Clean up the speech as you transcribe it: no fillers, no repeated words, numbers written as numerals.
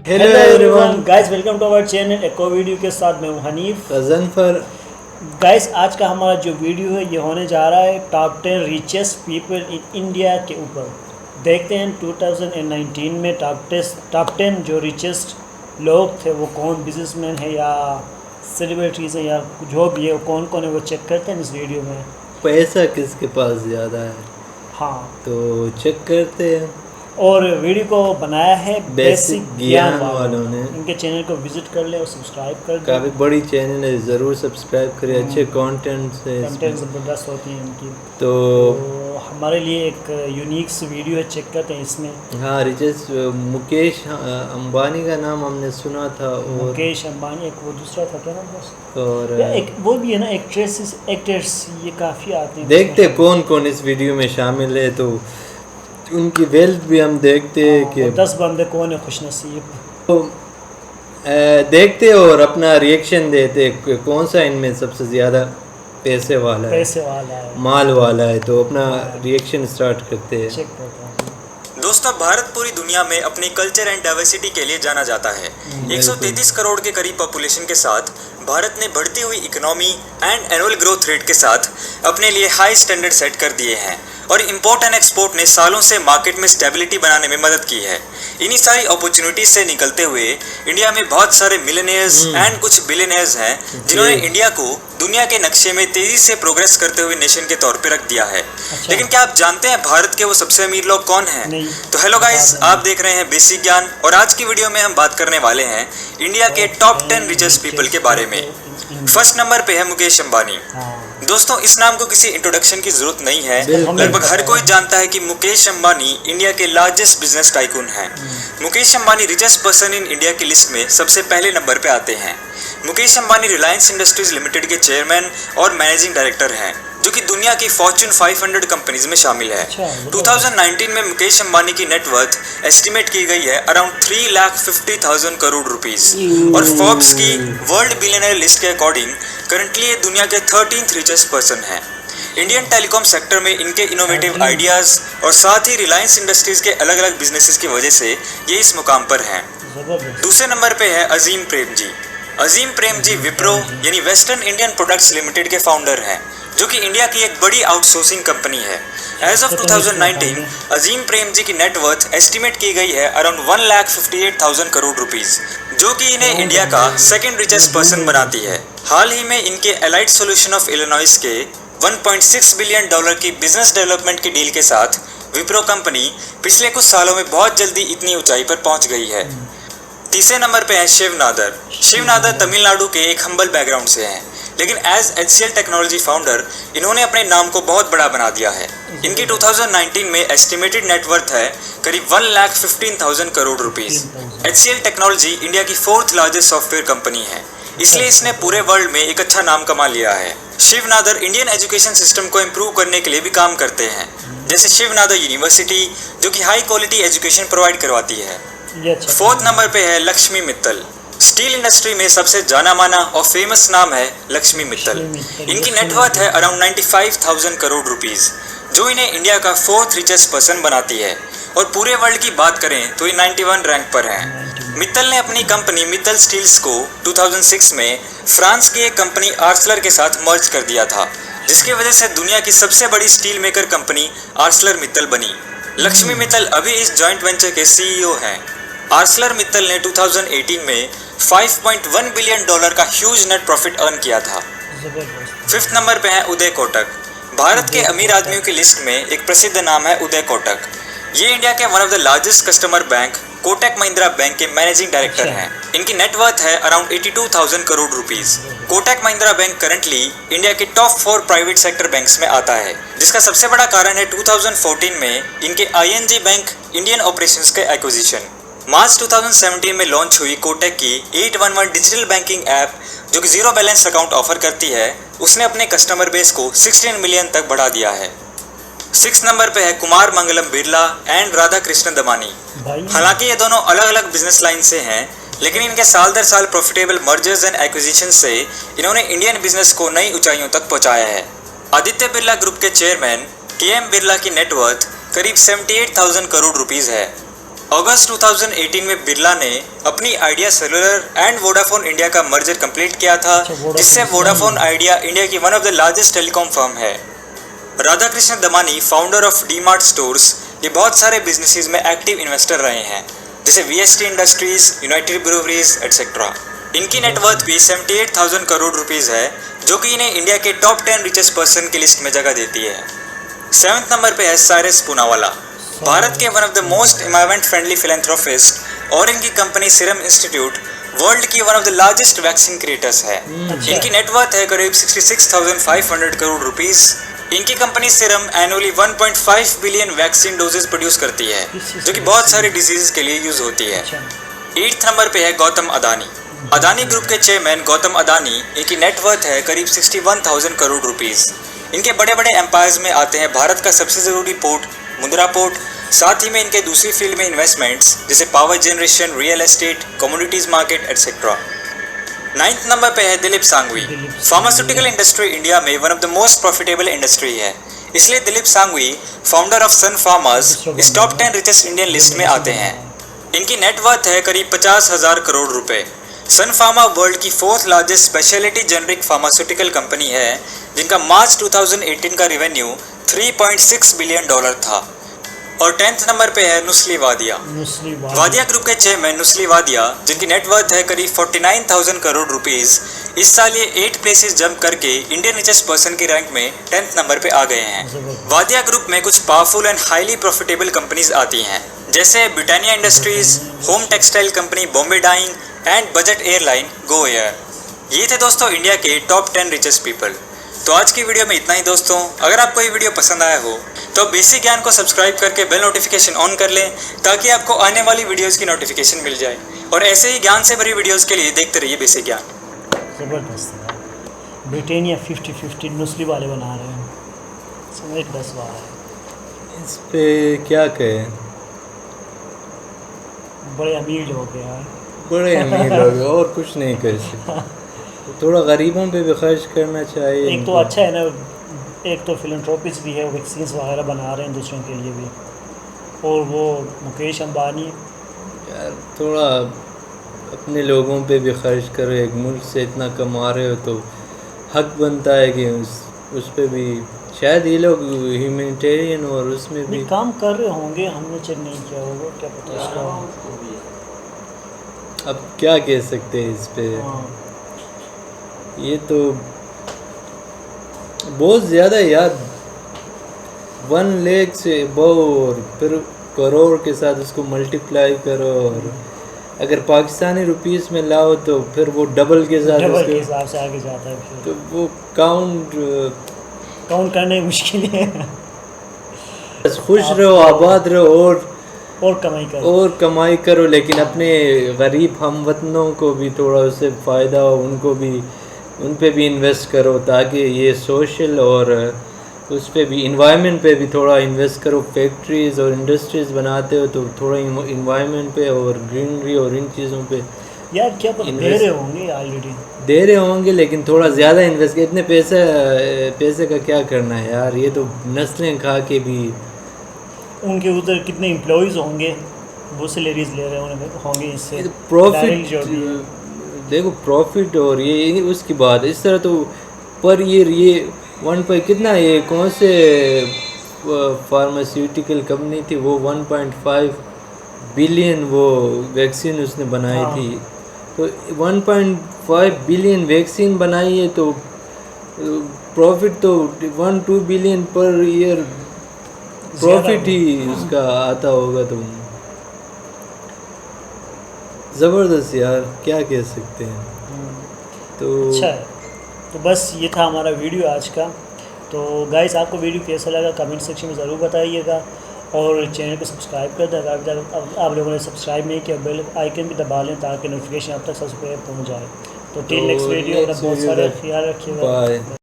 Hello everyone guys, welcome to our channel. एक और video के साथ मैं हूं हनीफ गजनफर। गाइस, आज का हमारा जो वीडियो है ये होने जा रहा है top 10 richest people in India के ऊपर। देखते हैं 2019 में टॉप 10 जो रिचेस्ट लोग थे वो कौन, बिजनेसमैन है या सेलिब्रिटीज़ हैं या जो भी है, वो कौन कौन है वो चेक करते हैं इस वीडियो में। पैसा किसके पास ज़्यादा है हाँ, तो चेक करते हैं। और वीडियो को बनाया है बेसिक ज्ञान वालों ने। इनके चैनल को विजिट कर ले और सब्सक्राइब कर दें। काफ़ी बड़ी चैनल है, ज़रूर सब्सक्राइब करें। अच्छे कंटेंट से कंटेंट ज़बरदस्त होती है इनकी। तो हमारे लिए एक यूनिक सी वीडियो है, चेक करते हैं इसमें। हाँ, रिचेस्ट मुकेश अंबानी का नाम हमने सुना था, और मुकेश अंबानी, एक वो दूसरा था क्या नाम बस, और एक वो भी है ना, एक्टर्स ये काफ़ी आते हैं। देखते कौन कौन इस वीडियो में शामिल है, तो उनकी वेल्थ भी हम देखते हैं कि 10 बंदे कौन है खुशनसीब, तो देखते और अपना रिएक्शन देते कौन सा इनमें सबसे ज़्यादा पैसे वाला है, माल वाला है। तो अपना रिएक्शन स्टार्ट करते हैं। चेक करते हैं। दोस्तों, भारत पूरी दुनिया में अपनी कल्चर एंड डाइवर्सिटी के लिए जाना जाता है। 133 करोड़ के करीब पॉपुलेशन के साथ भारत ने बढ़ती हुई economy and annual growth rate के साथ अपने लिए हाई स्टैंडर्ड सेट कर दिए हैं, और इंपोर्ट एंड एक्सपोर्ट ने सालों से मार्केट में स्टेबिलिटी बनाने में मदद की है। इन्हीं सारी अपॉर्चुनिटीज से निकलते हुए इंडिया में बहुत सारे मिलियनियर्स एंड कुछ बिलियनियर्स हैं जिन्होंने इंडिया को दुनिया के नक्शे में तेजी से प्रोग्रेस करते हुए नेशन के तौर पे रख दिया है। लेकिन क्या आप जानते हैं भारत के वो सबसे अमीर लोग कौन हैं? तो हेलो गाइस, आप देख रहे हैं बेसिक ज्ञान, और आज की वीडियो में हम बात करने वाले हैं इंडिया के टॉप 10 रिचेस्ट पीपल के बारे में। फर्स्ट नंबर पे है मुकेश अंबानी। दोस्तों, इस नाम को किसी इंट्रोडक्शन की जरूरत नहीं है, लगभग हर कोई जानता है कि मुकेश अंबानी इंडिया के लार्जेस्ट बिजनेस टाइकून हैं। Mukesh Ambani richest person in India की लिस्ट में सबसे पहले नंबर पे आते हैं। मुकेश अंबानी रिलायंस इंडस्ट्रीज लिमिटेड के चेयरमैन और मैनेजिंग डायरेक्टर हैं, जो कि दुनिया की फॉर्च्यून 500 कंपनीज में शामिल है। 2019 में मुकेश अंबानी की नेटवर्थ एस्टिमेट की गई है अराउंड 3,50,000 करोड़ रुपीस, और फोर्ब्स की वर्ल्ड बिलियनर लिस्ट के अकॉर्डिंग करंटली ये दुनिया के 13th रिचेस्ट पर्सन हैं। इंडियन टेलीकॉम सेक्टर में इनके इनोवेटिव आइडियाज और साथ ही रिलायंस इंडस्ट्रीज के अलग अलग बिजनेसेस की वजह से ये इस मुकाम पर हैं। दूसरे नंबर पे है अजीम प्रेम जी। अजीम प्रेम जी विप्रो यानी वेस्टर्न इंडियन प्रोडक्ट्स लिमिटेड के फाउंडर हैं, जो कि इंडिया की एक बड़ी आउटसोर्सिंग कंपनी है। एज ऑफ 2019 अजीम प्रेम जी की नेटवर्थ एस्टिमेट की गई है अराउंड 1,58,000 करोड़ रुपीस, जो कि इन्हें इंडिया का सेकंड रिचेस्ट पर्सन बनाती है। हाल ही में इनके एलाइड सॉल्यूशन ऑफ इलिनॉइस के $1.6 बिलियन की बिजनेस डेवलपमेंट की डील के साथ विप्रो कंपनी पिछले कुछ सालों में बहुत जल्दी इतनी ऊंचाई पर पहुंच गई है। तीसरे नंबर पे है शिव नादर। शिव नादर तमिलनाडु के एक हम्बल बैकग्राउंड से हैं, लेकिन एज HCL टेक्नोलॉजी फाउंडर इन्होंने अपने नाम को बहुत बड़ा बना दिया है। इनकी 2019 में एस्टिमेटेड नेटवर्थ है करीब 1,15,000 crore rupees. HCL technology India की 4th लार्जेस्ट सॉफ्टवेयर कंपनी है, इसलिए इसने पूरे वर्ल्ड में एक अच्छा नाम कमा लिया है। Shiv Nadar Indian education system को इम्प्रूव करने के लिए भी काम करते हैं, जैसे शिव नादर यूनिवर्सिटी, जो कि हाई क्वालिटी एजुकेशन प्रोवाइड करवाती है। फोर्थ नंबर पे है लक्ष्मी मित्तल। स्टील इंडस्ट्री में सबसे जाना माना और फेमस नाम है लक्ष्मी मित्तल। इनकी नेटवर्थ है अराउंड 95,000 करोड़ रुपीस, जो इन्हें इंडिया का 4th रिचेस्ट पर्सन बनाती है, और पूरे वर्ल्ड की बात करें तो ये 91 रैंक पर हैं। मित्तल ने अपनी कंपनी मित्तल स्टील्स को 2006 में फ्रांस की एक कंपनी आर्सलर के साथ मर्ज कर दिया था, जिसकी वजह से दुनिया की सबसे बड़ी स्टील मेकर कंपनी आर्सलर मित्तल बनी। लक्ष्मी मित्तल अभी इस जॉइंट वेंचर के CEO हैं। आर्सलर मित्तल ने 2018 में $5.1 बिलियन का ह्यूज नेट प्रॉफिट अर्न किया था। फिफ्थ नंबर पे है उदय कोटक। भारत के अमीर आदमियों की लिस्ट में एक प्रसिद्ध नाम है उदय कोटक। ये इंडिया के one of the largest customer bank Kotak Mahindra bank के मैनेजिंग डायरेक्टर हैं। इनकी नेटवर्थ है around 82,000 crore rupees. Kotak Mahindra bank currently India के टॉप 4 प्राइवेट सेक्टर बैंक्स में आता है, जिसका सबसे बड़ा कारण है 2014 में इनके ING बैंक इंडियन ऑपरेशंस के एक्विजिशन। मार्च 2017 में लॉन्च हुई कोटक की 811 डिजिटल बैंकिंग ऐप, जो कि जीरो बैलेंस अकाउंट ऑफर करती है, उसने अपने कस्टमर बेस को 16 मिलियन तक बढ़ा दिया है। 6th नंबर पे है कुमार मंगलम बिरला एंड राधा कृष्ण दमानी। हालांकि ये दोनों अलग अलग बिजनेस लाइन से हैं, लेकिन इनके साल दर साल प्रॉफिटेबल मर्जर्स एंड एक्विजिशन से इन्होंने इंडियन बिजनेस को नई ऊंचाइयों तक पहुंचाया है। आदित्य बिरला ग्रुप के चेयरमैन KM बिरला की नेटवर्थ करीब 78,000 करोड़ रुपीस है। अगस्त 2018 में बिरला ने अपनी Idea Cellular and Vodafone India का मर्जर कंप्लीट किया था, जिससे वोडाफोन आइडिया इंडिया की one of the largest telecom firm है। Radhakrishna Damani, founder of DMart stores, ये बहुत सारे बिजनेसेस में एक्टिव इन्वेस्टर रहे हैं, जैसे VST industries, United breweries etcetera. इनकी नेटवर्थ भी 78,000 करोड़ रुपीस है, जो कि इन्हें इंडिया के टॉप 10 रिचेस्ट पर्सन की लिस्ट में जगह देती है। 7th नंबर पे है साइरस पूनावाला, भारत के one of the most environment friendly philanthropist, और इनकी कंपनी सीरम इंस्टीट्यूट वर्ल्ड की one of the largest vaccine creators है। इनकी नेटवर्थ है करीब 66,500 करोड़ रुपीस। इनकी company serum annually 1.5 billion vaccine doses produce करती है, जो कि बहुत सारे डिजीज के लिए यूज होती है। 8th नंबर पे है गौतम अदानी, अदानी ग्रुप के चेयरमैन गौतम अदानी, इनकी नेटवर्थ है करीब 61,000 करोड़ रुपीस। इनके बड़े बड़े एम्पायर्स में आते हैं भारत का सबसे ज़रूरी पोर्ट मुंद्रा पोर्ट, साथ ही में इनके दूसरी फील्ड में इन्वेस्टमेंट्स जैसे power generation, real estate, commodities market etcetera. 9th number पे है Dilip Sanghvi, pharmaceutical industry India में one of the most profitable industry है, इसलिए Dilip Sanghvi, founder of Sun Pharmas, इस टॉप 10 रिचेस्ट इंडियन लिस्ट में आते हैं। इनकी नेटवर्थ है करीब 50,000 करोड़ रुपए। सन फार्मा वर्ल्ड की 4th largest speciality generic pharmaceutical company है, जिनका मार्च 2018 का रेवेन्यू $3.6 बिलियन था। और 10th नंबर पे है नुस्ली वादिया, वादिया ग्रुप के चेयरमैन नुस्ली वादिया, जिनकी नेटवर्थ है करीब 49,000 करोड़ रुपीस। इस साल ये 8 प्लेसेस जंप करके इंडियन रिचेस्ट पर्सन की रैंक में 10th नंबर पे आ गए हैं। वादिया ग्रुप में कुछ powerful and highly profitable companies आती हैं, जैसे Britannia industries, home textile company Bombay dyeing and budget airline go air. ये थे दोस्तों इंडिया के टॉप 10 रिचेस्ट पीपल। तो आज की वीडियो में इतना ही दोस्तों। अगर आपको ये वीडियो पसंद आया हो तो बेसिक ज्ञान को सब्सक्राइब करके बेल नोटिफिकेशन ऑन कर लें, ताकि आपको आने वाली वीडियोस की नोटिफिकेशन मिल जाए। और ऐसे ही ज्ञान से भरी वीडियोस के लिए देखते रहिए बेसिक ज्ञान। ज़बरदस्त है। ब्रिटानिया 50-50 नुस्ली वाले बना रहे हैं, समझ 10 बार है। इस पे क्या कहें, बड़े अमीर लोग हैं यार, बड़े अमीर लोग, और कुछ नहीं कर सकते। थोड़ा गरीबों पे भी खर्च करना चाहिए। एक तो अच्छा है ना, एक तो फिलैंथ्रोपिस्ट भी है, वैक्सीन्स वगैरह बना रहे हैं दूसरों के लिए भी। और वो मुकेश अंबानी यार, थोड़ा अपने लोगों पे भी खर्च करो। एक मुल्क से इतना कमा रहे हो तो हक बनता है कि उस पे भी शायद ये लोग ह्यूमैनिटेरियन और उसमें भी काम कर रहे होंगे, हमने चेक नहीं किया होगा, क्या पता इसका। अब क्या कह सकते हैं इस पे। ये तो बहुत ज़्यादा यार, 1 लाख से और फिर करोड़ के साथ उसको मल्टीप्लाई करो, और अगर पाकिस्तानी रुपीस में लाओ तो फिर वो डबल के साथ के हिसाब से आगे जाता है। तो वो काउंट करने मुश्किल है। बस खुश रहो, आबाद रहो और कमाई करो, लेकिन अपने गरीब हमवतनों को भी थोड़ा उससे फ़ायदा हो, उन पे भी इन्वेस्ट करो, ताकि ये सोशल और उस पे भी इन्वायरमेंट पे भी थोड़ा इन्वेस्ट करो। फैक्ट्रीज़ और इंडस्ट्रीज़ बनाते हो तो थोड़ा इन्वायरमेंट पे और ग्रीनरी और इन चीज़ों पे यार क्या दे रहे होंगे, ऑलरेडी दे रहे होंगे, लेकिन थोड़ा ज़्यादा इन्वेस्ट। इतने पैसे का क्या करना है यार, ये तो नस्लें खा के भी। उनके उधर कितने एम्प्लॉयज़ होंगे, वो सैलरीज ले रहे होंगे इससे। प्रॉफिट देखो, प्रॉफिट और ये उसकी बात है। इस तरह तो पर ये 1 पर कितना, ये कौन से फार्मास्यूटिकल कंपनी थी वो 1.5 बिलियन वो वैक्सीन उसने बनाई थी। तो 1.5 बिलियन वैक्सीन बनाई है, तो प्रॉफिट तो 1-2 बिलियन पर ईयर प्रॉफिट ही उसका आता होगा। तो ज़बरदस्त यार, क्या कह सकते हैं। तो अच्छा है। तो बस ये था हमारा वीडियो आज का। तो गाइस, आपको वीडियो कैसा लगा कमेंट सेक्शन में ज़रूर बताइएगा, और चैनल को सब्सक्राइब कर दें अगर आप लोगों ने सब्सक्राइब नहीं किया, बेल आइकन भी दबा लें ताकि नोटिफिकेशन आप तक सबसे पहले पहुँच जाए। तो टिल नेक्स्ट वीडियो, बहुत सारे ख्याल रखिएगा।